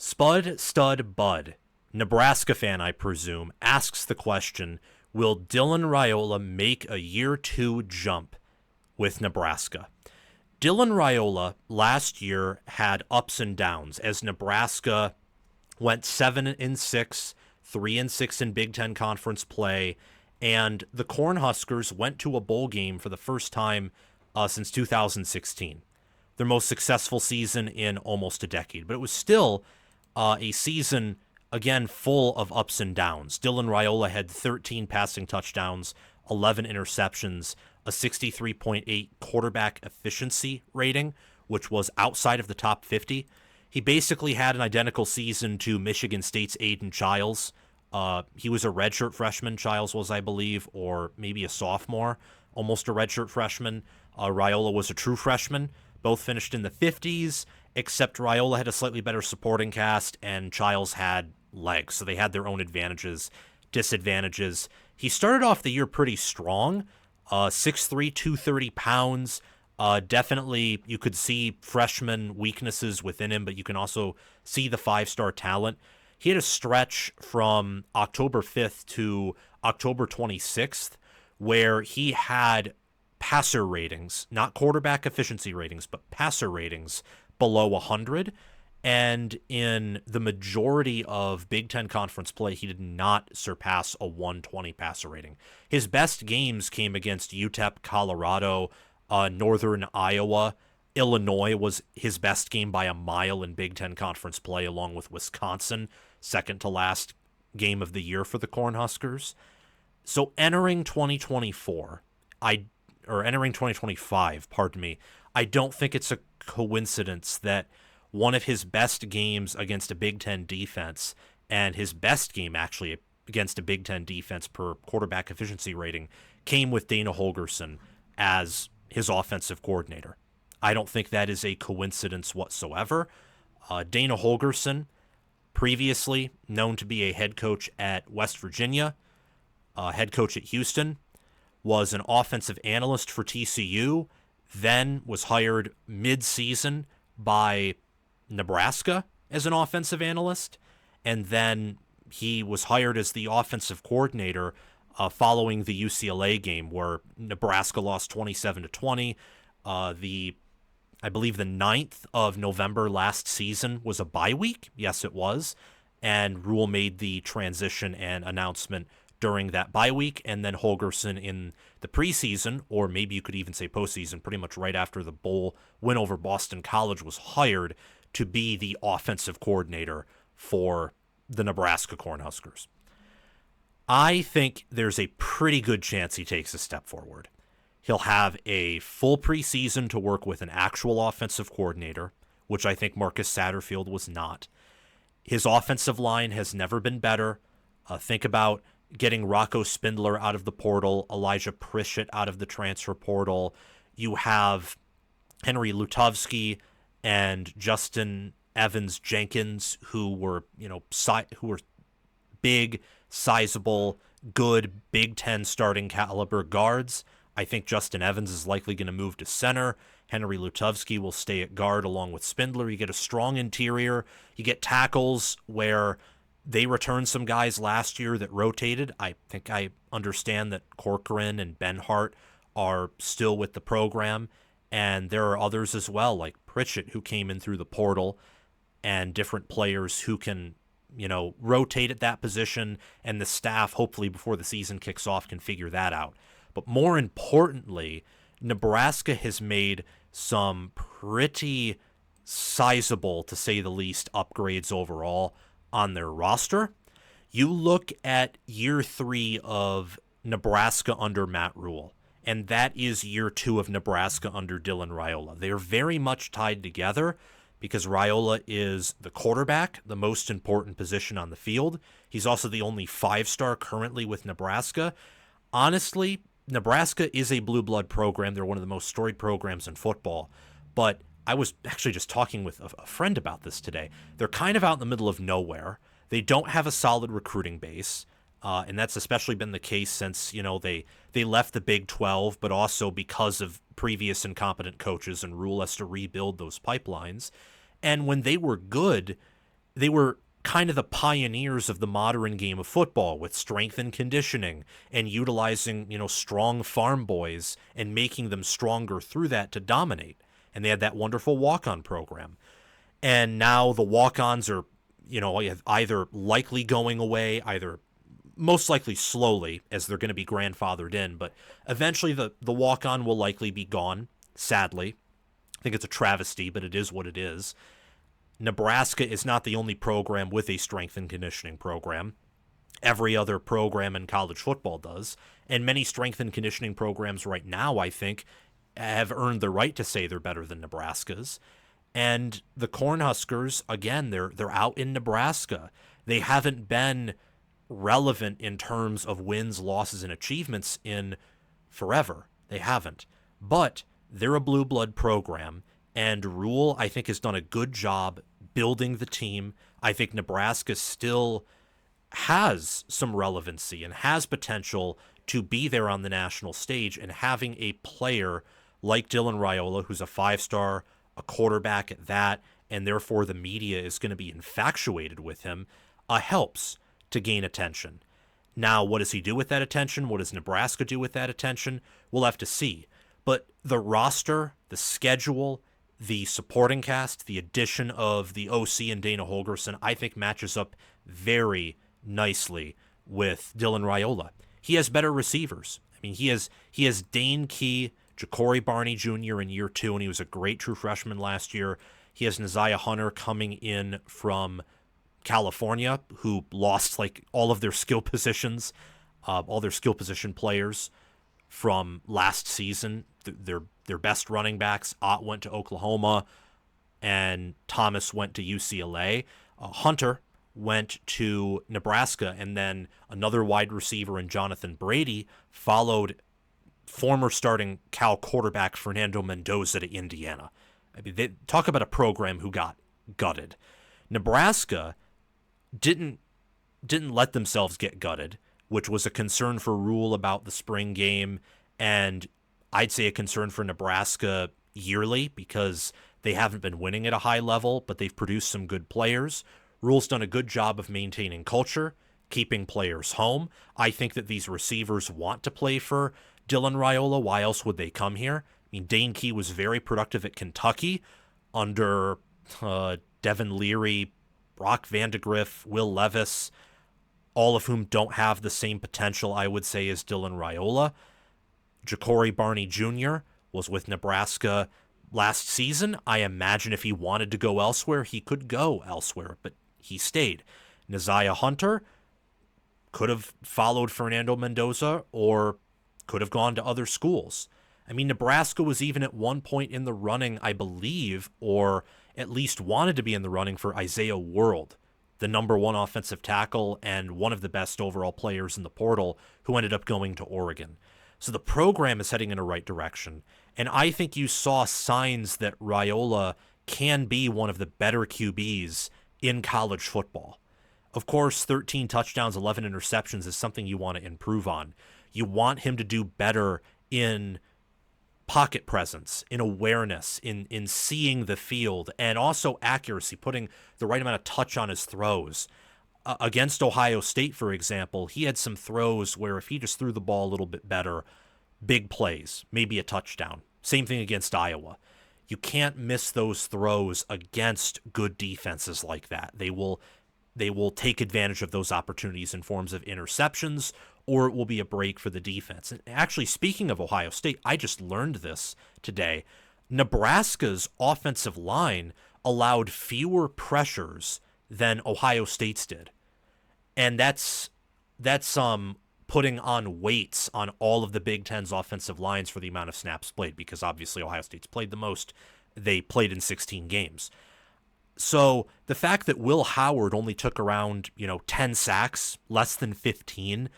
Spud Stud Bud, Nebraska fan, I presume, asks the question, will Dylan Raiola make a year two jump with Nebraska? Dylan Raiola last year had ups and downs as Nebraska went 7-6, 3-6 in Big Ten Conference play, and the Cornhuskers went to a bowl game for the first time since 2016. Their most successful season in almost a decade. But it was still a season, again, full of ups and downs. Dylan Raiola had 13 passing touchdowns, 11 interceptions, a 63.8 quarterback efficiency rating, which was outside of the top 50. He basically had an identical season to Michigan State's Aiden Childs. He was a redshirt freshman, Childs was, I believe, or maybe a sophomore, almost a redshirt freshman. Raiola was a true freshman. Both finished in the 50s, except Raiola had a slightly better supporting cast, and Childs had legs, so they had their own advantages, disadvantages. He started off the year pretty strong, 6'3", 230 pounds. Definitely, you could see freshman weaknesses within him, but you can also see the five-star talent. He had a stretch from October 5th to October 26th where he had passer ratings, not quarterback efficiency ratings, but passer ratings below 100. And in the majority of Big Ten Conference play, he did not surpass a 120 passer rating. His best games came against UTEP, Colorado, Northern Iowa. Illinois was his best game by a mile in Big Ten Conference play, along with Wisconsin, second to last game of the year for the Cornhuskers. So entering 2024, entering 2025, pardon me, I don't think it's a coincidence that one of his best games against a Big Ten defense, and his best game actually against a Big Ten defense per quarterback efficiency rating, came with Dana Holgorsen as his offensive coordinator. I don't think that is a coincidence whatsoever. Dana Holgorsen, previously known to be a head coach at West Virginia, head coach at Houston, was an offensive analyst for TCU, then was hired mid-season by Nebraska as an offensive analyst, and then he was hired as the offensive coordinator following the UCLA game where Nebraska lost 27-20. I believe the 9th of November last season was a bye week. Yes, it was. And Rhule made the transition and announcement during that bye week, and then Holgorsen in the preseason, or maybe you could even say postseason, pretty much right after the bowl win over Boston College, was hired to be the offensive coordinator for the Nebraska Cornhuskers. I think there's a pretty good chance he takes a step forward. He'll have a full preseason to work with an actual offensive coordinator, which I think Marcus Satterfield was not. His offensive line has never been better. Think about getting Rocco Spindler out of the portal, Elijah Pritchett out of the transfer portal. You have Henry Lutovsky and Justin Evans Jenkins, who were big, sizable, good Big Ten starting caliber guards. I think Justin Evans is likely going to move to center. Henry Lutovsky will stay at guard along with Spindler. You get a strong interior. You get tackles where they returned some guys last year that rotated. I think I understand that Corcoran and Benhart are still with the program, and there are others as well, like Pritchett, who came in through the portal, and different players who can, rotate at that position, and the staff, hopefully before the season kicks off, can figure that out. But more importantly, Nebraska has made some pretty sizable, to say the least, upgrades overall on their roster. You look at year 3 of Nebraska under Matt Rhule, and that is year 2 of Nebraska under Dylan Raiola. They are very much tied together because Raiola is the quarterback, the most important position on the field. He's also the only 5-star currently with Nebraska. Honestly, Nebraska is a blue blood program. They're one of the most storied programs in football. But I was actually just talking with a friend about this today. They're kind of out in the middle of nowhere. They don't have a solid recruiting base. And that's especially been the case since, they left the Big 12, but also because of previous incompetent coaches, and Rhule has to rebuild those pipelines. And when they were good, they were kind of the pioneers of the modern game of football with strength and conditioning and utilizing, strong farm boys and making them stronger through that to dominate. And they had that wonderful walk-on program. And now the walk-ons are, either likely going away, either most likely slowly as they're going to be grandfathered in, but eventually the walk-on will likely be gone, sadly. I think it's a travesty, but it is what it is. Nebraska is not the only program with a strength and conditioning program. Every other program in college football does. And many strength and conditioning programs right now, I think, have earned the right to say they're better than Nebraska's. And the Cornhuskers, again, they're out in Nebraska. They haven't been relevant in terms of wins, losses, and achievements in forever. They haven't. But they're a blue blood program. And Rhule, I think, has done a good job building the team. I think Nebraska still has some relevancy and has potential to be there on the national stage, and having a player like Dylan Raiola, who's a 5-star, a quarterback at that, and therefore the media is going to be infatuated with him, helps to gain attention. Now, what does he do with that attention? What does Nebraska do with that attention? We'll have to see. But the roster, the schedule, the supporting cast, the addition of the OC and Dana Holgorsen, I think matches up very nicely with Dylan Raiola. He has better receivers. I mean, he has Dane Key, Jacorey Barney Jr. in year 2, and he was a great true freshman last year. He has Nyziah Hunter coming in from California, who lost like all of their skill positions, all their skill position players from last season. Their best running backs, Ott went to Oklahoma, and Thomas went to UCLA. Hunter went to Nebraska, and then another wide receiver in Jonathan Brady followed former starting Cal quarterback Fernando Mendoza to Indiana. I mean, they talk about a program who got gutted. Nebraska didn't let themselves get gutted, which was a concern for Rhule about the spring game, and I'd say a concern for Nebraska yearly because they haven't been winning at a high level, but they've produced some good players. Rhule's done a good job of maintaining culture, keeping players home. I think that these receivers want to play for Dylan Raiola. Why else would they come here? I mean, Dane Key was very productive at Kentucky under Devin Leary, Brock Vandegrift, Will Levis, all of whom don't have the same potential, I would say, as Dylan Raiola. Jacorey Barney Jr. was with Nebraska last season. I imagine if he wanted to go elsewhere, he could go elsewhere, but he stayed. Nyziah Hunter could have followed Fernando Mendoza or could have gone to other schools. I mean, Nebraska was even at one point in the running, I believe, or at least wanted to be in the running for Isaiah World, the number 1 offensive tackle and one of the best overall players in the portal, who ended up going to Oregon. So the program is heading in the right direction, and I think you saw signs that Raiola can be one of the better QBs in college football. Of course, 13 touchdowns, 11 interceptions is something you want to improve on. You want him to do better in pocket presence, in awareness, in seeing the field, and also accuracy, putting the right amount of touch on his throws. Against Ohio State, for example, he had some throws where if he just threw the ball a little bit better, big plays, maybe a touchdown. Same thing against Iowa. You can't miss those throws against good defenses like that. They will take advantage of those opportunities in forms of interceptions, or it will be a break for the defense. And actually, speaking of Ohio State, I just learned this today. Nebraska's offensive line allowed fewer pressures than Ohio State's did. And that's putting on weights on all of the Big Ten's offensive lines for the amount of snaps played, because obviously Ohio State's played the most. They played in 16 games. So the fact that Will Howard only took around, 10 sacks, less than 15,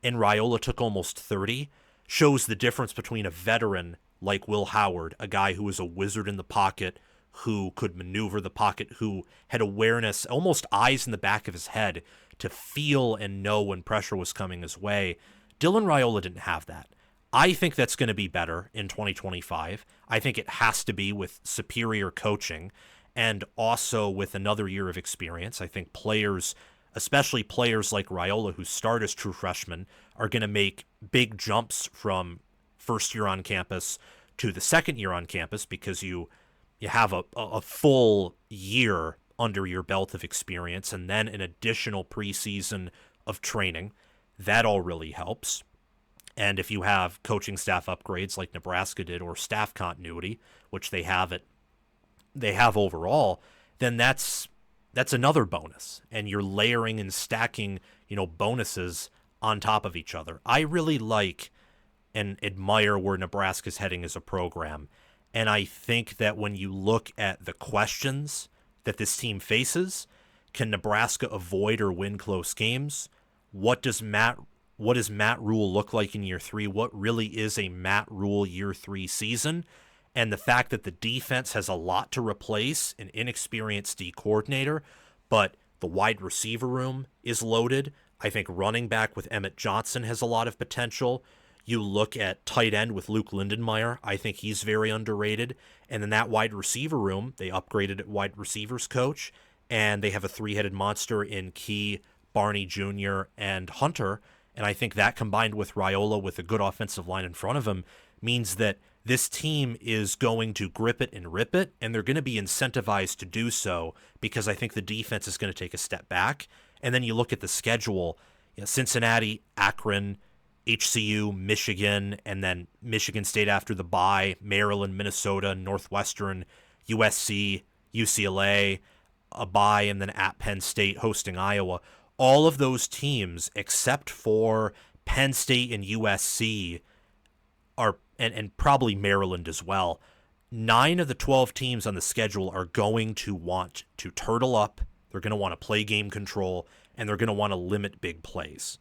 and Raiola took almost 30, shows the difference between a veteran like Will Howard, a guy who was a wizard in the pocket, who could maneuver the pocket, who had awareness, almost eyes in the back of his head to feel and know when pressure was coming his way. Dylan Raiola didn't have that. I think that's going to be better in 2025. I think it has to be with superior coaching. and also with another year of experience. I think players, especially players like Raiola, who start as true freshmen, are going to make big jumps from first year on campus to the second year on campus because you have a full year under your belt of experience and then an additional preseason of training. That all really helps. And if you have coaching staff upgrades like Nebraska did, or staff continuity, which they have overall, then that's another bonus. And you're layering and stacking, bonuses on top of each other. I really like and admire where Nebraska's heading as a program. And I think that when you look at the questions that this team faces, can Nebraska avoid or win close games? What does Matt Rhule look like in year 3? What really is a Matt Rhule year 3 season? And the fact that the defense has a lot to replace, an inexperienced D coordinator, but the wide receiver room is loaded. I think running back with Emmett Johnson has a lot of potential. You look at tight end with Luke Lindenmeyer. I think he's very underrated. And in that wide receiver room, they upgraded at wide receivers coach, and they have a 3-headed monster in Key, Barney Jr., and Hunter. And I think that combined with Raiola with a good offensive line in front of him means that this team is going to grip it and rip it, and they're going to be incentivized to do so because I think the defense is going to take a step back. And then you look at the schedule, Cincinnati, Akron, HCU, Michigan, and then Michigan State after the bye, Maryland, Minnesota, Northwestern, USC, UCLA, a bye, and then at Penn State hosting Iowa. All of those teams, except for Penn State and USC, are and probably Maryland as well, 9 of the 12 teams on the schedule are going to want to turtle up. They're going to want to play game control, and they're going to want to limit big plays.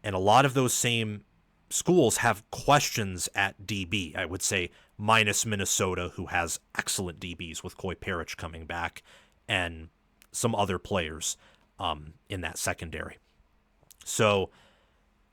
And a lot of those same schools have questions at DB, I would say, minus Minnesota, who has excellent DBs with Coy Parrish coming back and some other players in that secondary. So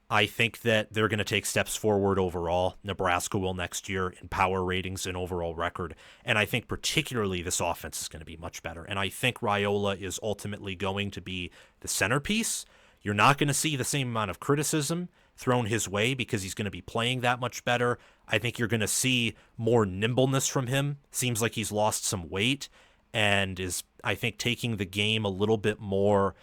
I think that they're going to take steps forward overall. Nebraska will next year in power ratings and overall record. And I think particularly this offense is going to be much better. And I think Raiola is ultimately going to be the centerpiece. You're not going to see the same amount of criticism thrown his way because he's going to be playing that much better. I think you're going to see more nimbleness from him. Seems like he's lost some weight and is, I think, taking the game a little bit more,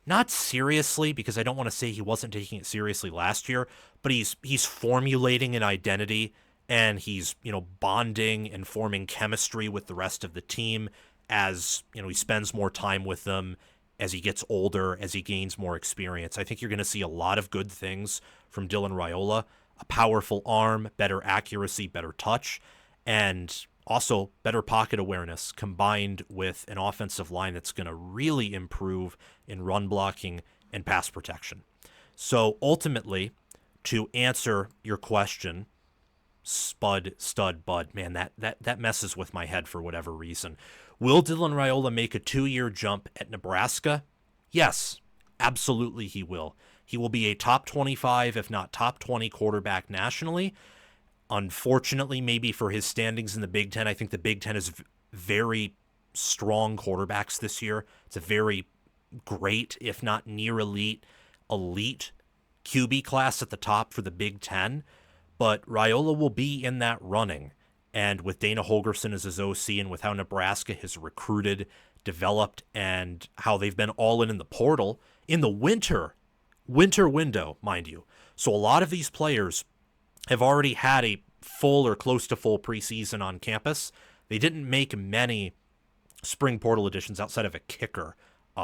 not seriously, because I don't want to say he wasn't taking it seriously last year, but he's formulating an identity, and he's, bonding and forming chemistry with the rest of the team as, he spends more time with them, as he gets older, as he gains more experience. I think you're going to see a lot of good things from Dylan Raiola, a powerful arm, better accuracy, better touch, and also better pocket awareness combined with an offensive line that's going to really improve in run blocking and pass protection. So ultimately, to answer your question, spud, stud, bud, man, that messes with my head for whatever reason. Will Dylan Raiola make a 2-year jump at Nebraska? Yes, absolutely he will. He will be a top 25, if not top 20 quarterback nationally. Unfortunately, maybe for his standings in the Big Ten, I think the Big Ten is very strong quarterbacks this year. It's a very great, if not near elite QB class at the top for the Big Ten. But Raiola will be in that running. And with Dana Holgorsen as his OC and with how Nebraska has recruited, developed, and how they've been all in the portal in the winter window, mind you. So a lot of these players have already had a full or close to full preseason on campus. They didn't make many spring portal additions outside of a kicker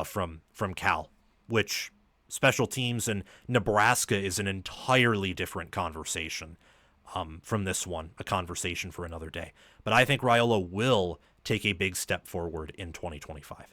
from Cal, which special teams in Nebraska is an entirely different conversation from this one, a conversation for another day. But I think Raiola will take a big step forward in 2025.